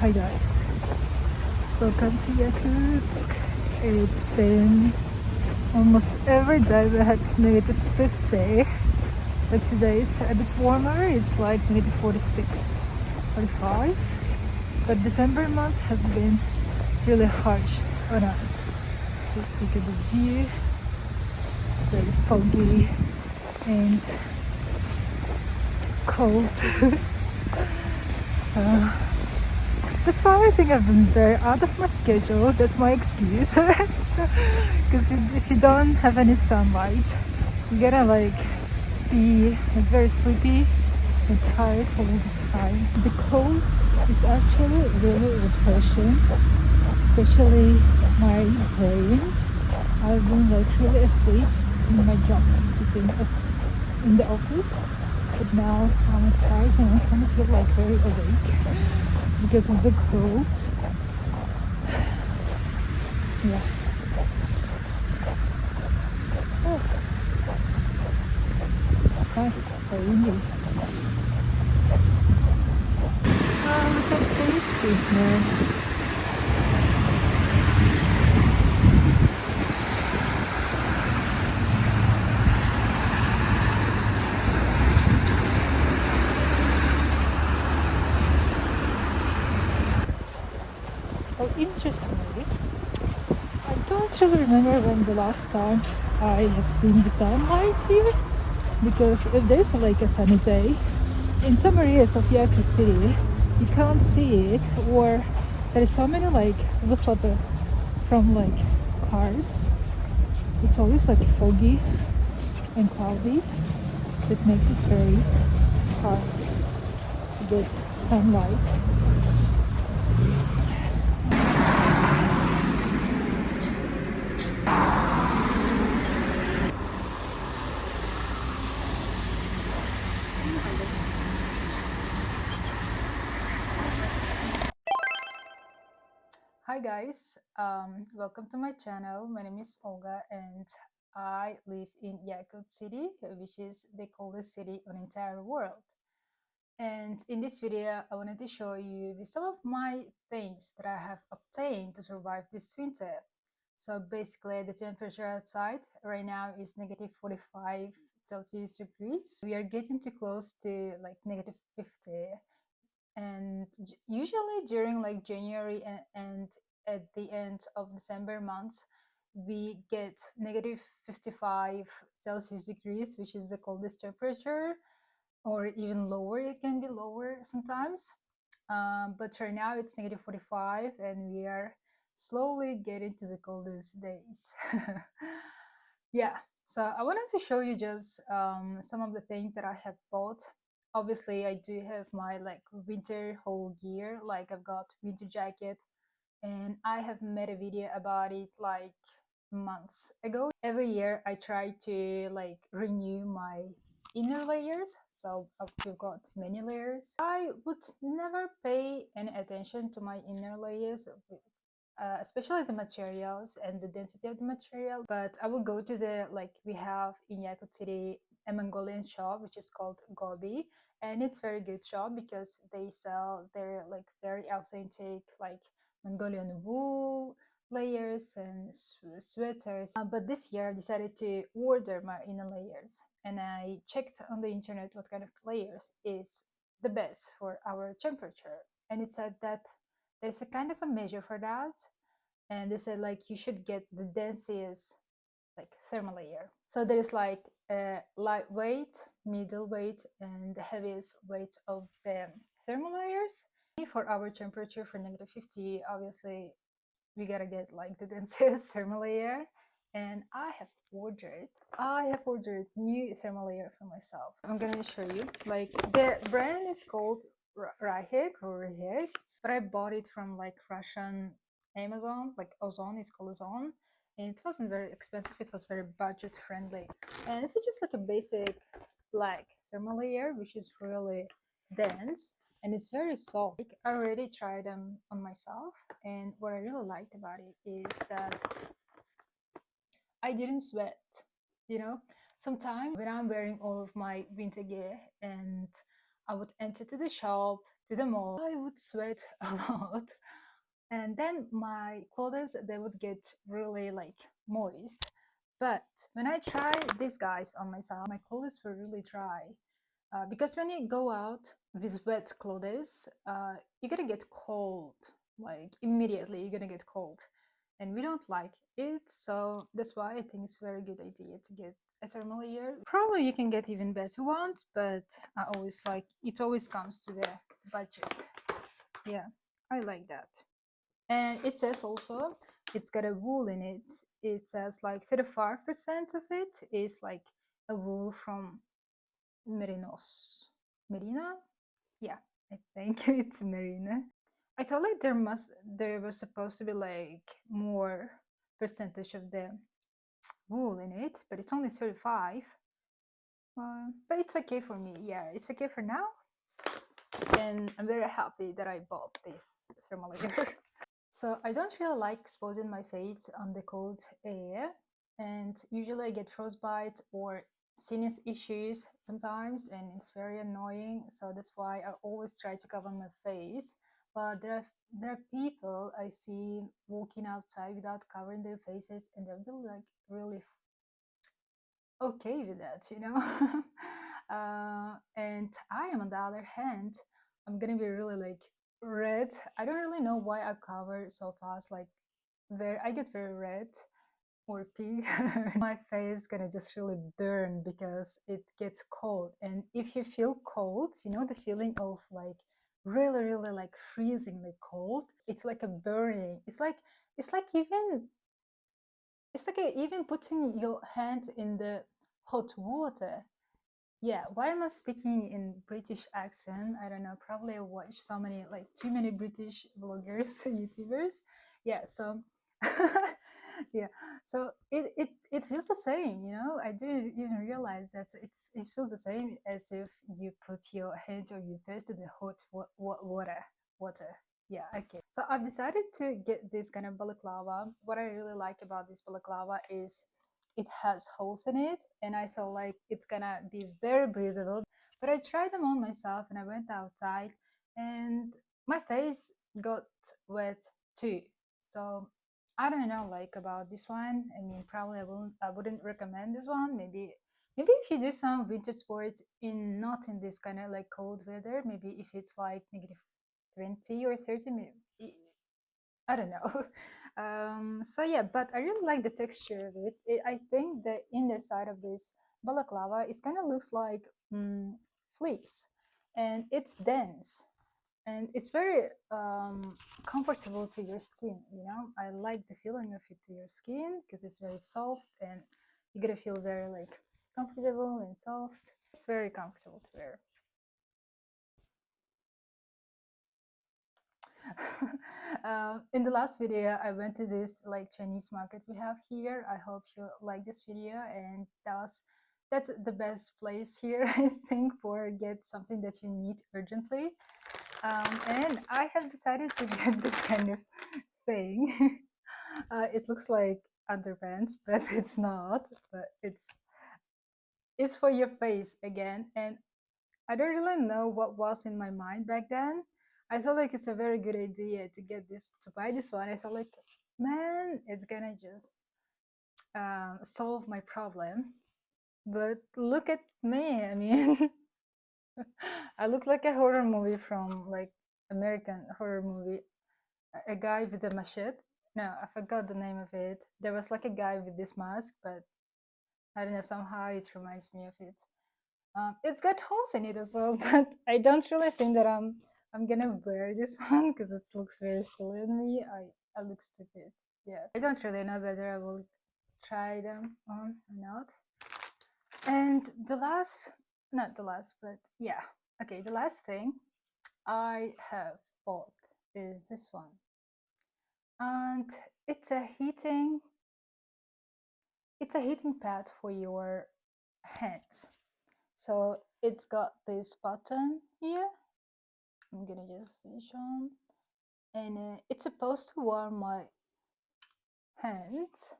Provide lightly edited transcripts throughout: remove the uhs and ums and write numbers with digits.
Hi guys, welcome to Yakutsk. It's been almost every day we had -50, but today is a bit warmer. It's like -46, 45. But December month has been really harsh on us. Just look at the view. It's very foggy and cold. So that's why I think I've been very out of my schedule. That's my excuse. Because if you don't have any sunlight, you're gonna be very sleepy and tired all the time. The cold is actually really refreshing, especially my brain. I've been really asleep in my job, sitting in the office, but now I'm tired and I kind of feel very awake because of the cold. Yeah. Oh, it's nice, very windy. Oh, look at this evening. Well, interestingly, I don't really remember when the last time I have seen the sunlight here, because if there's a sunny day, in some areas of Yakutsk city, you can't see it, or there is so many выхлопы from cars. It's always foggy and cloudy, so it makes it very hard to get sunlight. Hi guys, welcome to my channel. My name is Olga and I live in Yakutsk city, which is the coldest city on the entire world. And in this video, I wanted to show you some of my things that I have obtained to survive this winter. So basically, the temperature outside right now is -45 Celsius degrees. We are getting too close to -50. And usually during January and at the end of December months, we get -55 Celsius degrees, which is the coldest temperature, or even lower. It can be lower sometimes, but right now it's -45 and we are slowly getting to the coldest days. Yeah, so I wanted to show you just some of the things that I have bought. Obviously I do have my winter whole gear, I've got winter jacket, and I have made a video about it months ago. Every year I try to renew my inner layers, so we've got many layers. I would never pay any attention to my inner layers, especially the materials and the density of the material, but I will go to the we have in Yakut city a Mongolian shop which is called Gobi, and it's very good shop because they sell their very authentic Mongolian wool layers and sweaters. But this year I decided to order my inner layers, and I checked on the internet what kind of layers is the best for our temperature, and it said that there's a kind of a measure for that, and they said you should get the densiest thermal layer. So there is a lightweight, middleweight, and the heaviest weight of the thermal layers. For our temperature for -50, obviously we gotta get the densest thermal layer, and I have ordered new thermal layer for myself. I'm gonna show you. The brand is called Rahek, but I bought it from Russian Amazon, Ozon. It's called Ozon, and it wasn't very expensive. It was very budget friendly, and it's just a basic black thermal layer, which is really dense and it's very soft. I already tried them on myself, and what I really liked about it is that I didn't sweat. Sometimes when I'm wearing all of my winter gear and I would enter to the shop, to the mall. I would sweat a lot, and then my clothes, they would get really like moist. But when I tried these guys on myself, my clothes were really dry. Because when you go out with wet clothes, you're gonna get cold, like immediately you're gonna get cold, and we don't like it. So that's why I think it's a very good idea to get a thermal layer. Probably you can get even better ones, but I always like it. Always comes to the budget. Yeah, I like that. And it says also it's got a wool in it. It says like 35% of it is like a wool from merinos. Merino? Yeah, I think it's merino. I thought like there was supposed to be like more percentage of the wool in it, but it's only 35. But it's okay for me. Yeah, it's okay for now. And I'm very happy that I bought this thermalayer. So I don't really like exposing my face on the cold air, and usually I get frostbite or sinus issues sometimes, and it's very annoying. So that's why I always try to cover my face. But there are people I see walking outside without covering their faces, and they're like really okay with that, you know. And I am, on the other hand, I'm gonna be really like red. I don't really know why I cover so fast. Like, very, I get very red or pink. My face gonna just really burn because it gets cold. And if you feel cold, you know the feeling of like really, really like freezingly cold. It's like a burning. It's like even even putting your hand in the hot water. Yeah, why am I speaking in British accent? I don't know. Probably I watch so many, like too many British vloggers, YouTubers. Yeah, so yeah, so it feels the same, you know. I didn't even realize that it feels the same as if you put your hand or your face to the hot water. Yeah, okay. So I've decided to get this kind of balaclava. What I really like about this balaclava is it has holes in it, and I thought like it's gonna be very breathable. But I tried them on myself, and I went outside, and my face got wet too. So I don't know like about this one. I mean, probably I wouldn't recommend this one. Maybe if you do some winter sports in not in this kind of like cold weather, maybe if it's like negative 20 or 30, I don't know. So yeah, but I really like the texture of it. I think the inner side of this balaclava is kind of looks like fleece, and it's dense, and it's very comfortable to your skin. You know, I like the feeling of it to your skin because it's very soft, and you're gonna feel very like comfortable and soft. It's very comfortable to wear. In the last video, I went to this like Chinese market we have here. I hope you like this video, and that's the best place here, I think, for get something that you need urgently. And I have decided to get this kind of thing. It looks like underpants, but it's not. But it's for your face again, and I don't really know what was in my mind back then. I thought like it's a very good idea to get this, to buy this one. I thought like, man, it's gonna just solve my problem. But look at me. I mean, I look like a horror movie from like American horror movie. A guy with a machete. No, I forgot the name of it. There was like a guy with this mask, but I don't know. Somehow it reminds me of it. It's got holes in it as well, but I don't really think that I'm gonna wear this one because it looks very silly on me. I look stupid. Yeah, I don't really know whether I will try them on or not. And the last, not the last, but yeah, okay, the last thing I have bought is this one, and it's a heating pad for your hands. So it's got this button here. I'm gonna just switch on, and it's supposed to warm my hands.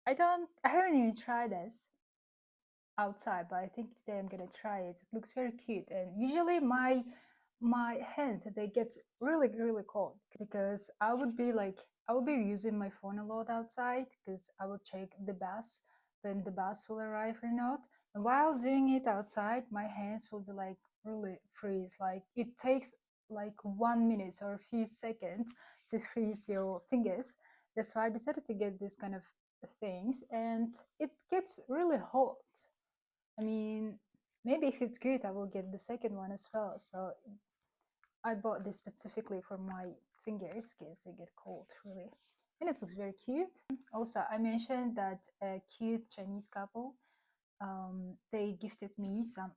I haven't even tried this, outside, but I think today I'm gonna try it. It looks very cute, and usually my hands, they get really cold because I would be using my phone a lot outside because I would check the bus when the bus will arrive or not. And while doing it outside, my hands will be like really freeze. Like it takes like 1 minute or a few seconds to freeze your fingers. That's why I decided to get this kind of things, and it gets really hot. I mean, maybe if it's good, I will get the second one as well. So I bought this specifically for my fingers because they get cold really. And it looks very cute. Also, I mentioned that a cute Chinese couple, they gifted me some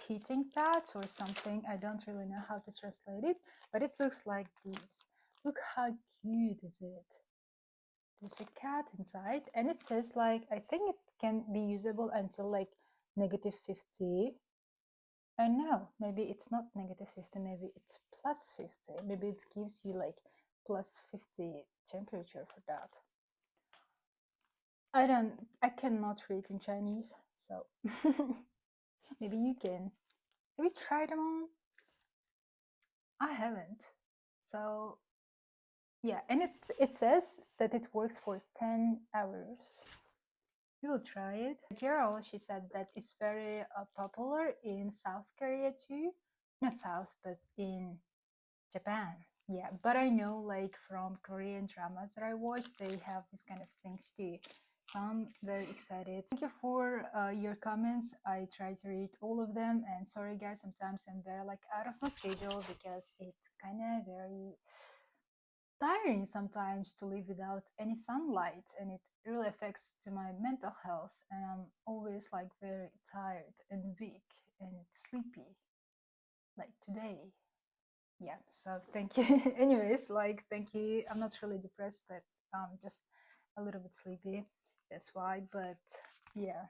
heating pads or something. I don't really know how to translate it, but it looks like this. Look how cute is it. There's a cat inside, and it says like, I think it can be usable until like -50. And no, maybe it's not -50, maybe it's +50. Maybe it gives you like +50 temperature for that. I cannot read in Chinese, so maybe you can. Have you tried them on? I haven't. So yeah, and it says that it works for 10 hours. We will try it. The girl, she said that it's very popular in South Korea too. Not South, but in Japan. Yeah, but I know like from Korean dramas that I watch, they have these kind of things too. So I'm very excited. Thank you for your comments. I try to read all of them, and sorry guys, sometimes I'm very like out of my schedule because it's kind of very tiring sometimes to live without any sunlight, and it really affects to my mental health, and I'm always like very tired and weak and sleepy like today. Yeah, so thank you. Anyways, like thank you. I'm not really depressed, but just a little bit sleepy, that's why. But yeah.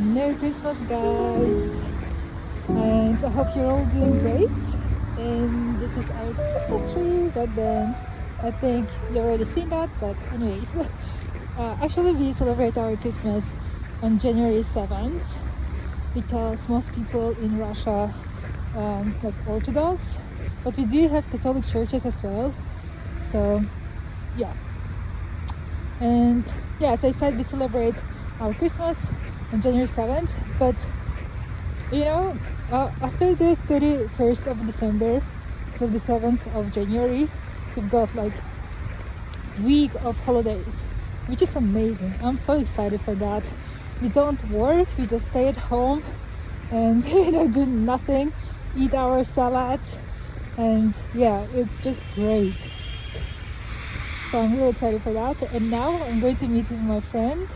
Merry Christmas guys, and I hope you're all doing great. And this is our Christmas tree, but then I think you already seen that, but anyways. Actually we celebrate our Christmas on January 7th because most people in Russia like Orthodox, but we do have Catholic churches as well. So yeah, and yeah, as I said, we celebrate our Christmas on January 7th, but you know, after the 31st of December till the 7th of January, we've got like week of holidays, which is amazing. I'm so excited for that. We don't work, we just stay at home and you know, do nothing, eat our salads, and yeah, it's just great. So I'm really excited for that. And now I'm going to meet with my friend.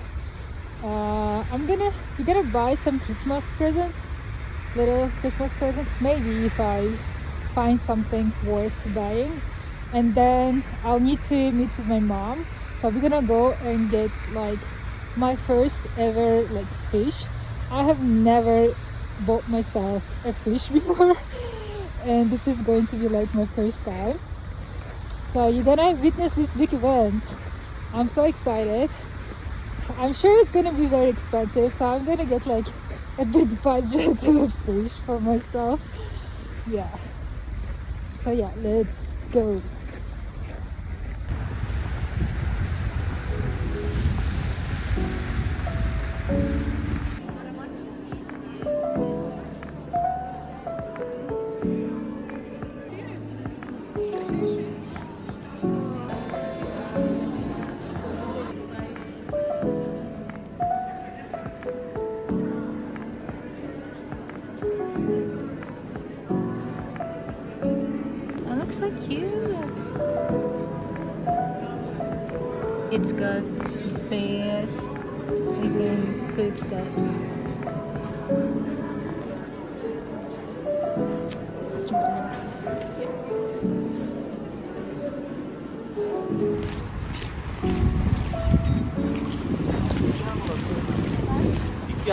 We're gonna buy some Christmas presents, little Christmas presents, maybe if I find something worth buying. And then I'll need to meet with my mom, so we're gonna go and get like my first ever like fish. I have never bought myself a fish before and this is going to be like my first time, so you're gonna witness this big event. I'm so excited. I'm sure it's gonna be very expensive, so I'm gonna get like a bit budget fish for myself. Yeah, so yeah, let's go. It looks so cute. It's got bears, even footsteps.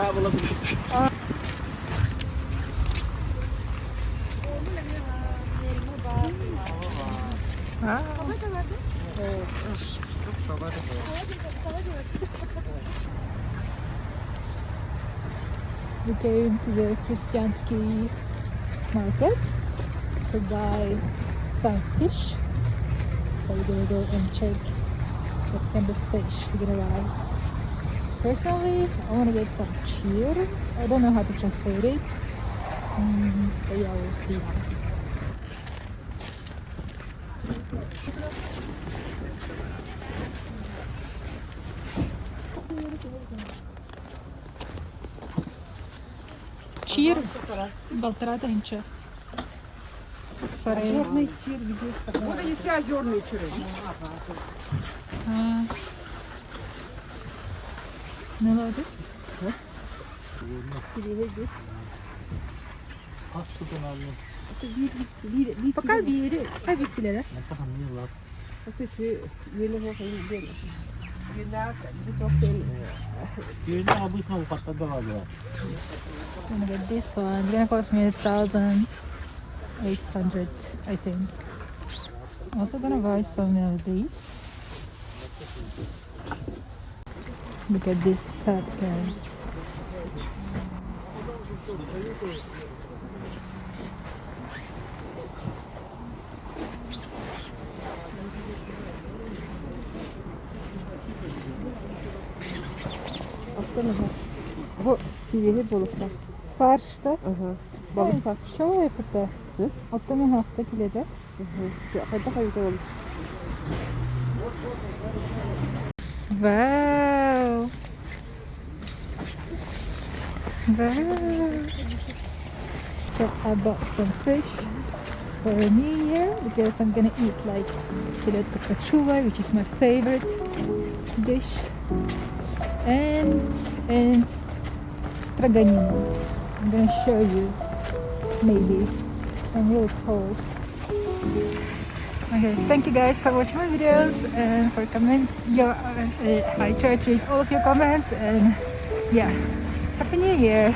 We came to the Christiansky market to buy some fish. So we're gonna go and check what kind of fish we're gonna buy. Personally, I want to get some cheer. I don't know how to translate it. But yeah, we'll see. Чир, 1,5 форель. Озерный чир, где? Вот они все озерные чиры. Ne vardı? Пока бери, кабиклere. Gonna get this one. It's gonna cost me 1,800, I think. Also gonna buy some of these. Look at this fat guy. Bu sivri balıklar. Farşta. Balık var. Що є таке? Оттами гafta kilede. Hadi haydi. Wow. Wow. So I bought some fish for a new year because I'm gonna eat like sileta kachuva, which is my favorite dish, and straganina. I'm gonna show you maybe. I'm really cold. Okay, thank you guys for watching my videos and for I try to read all of your comments, and yeah, Happy New Year!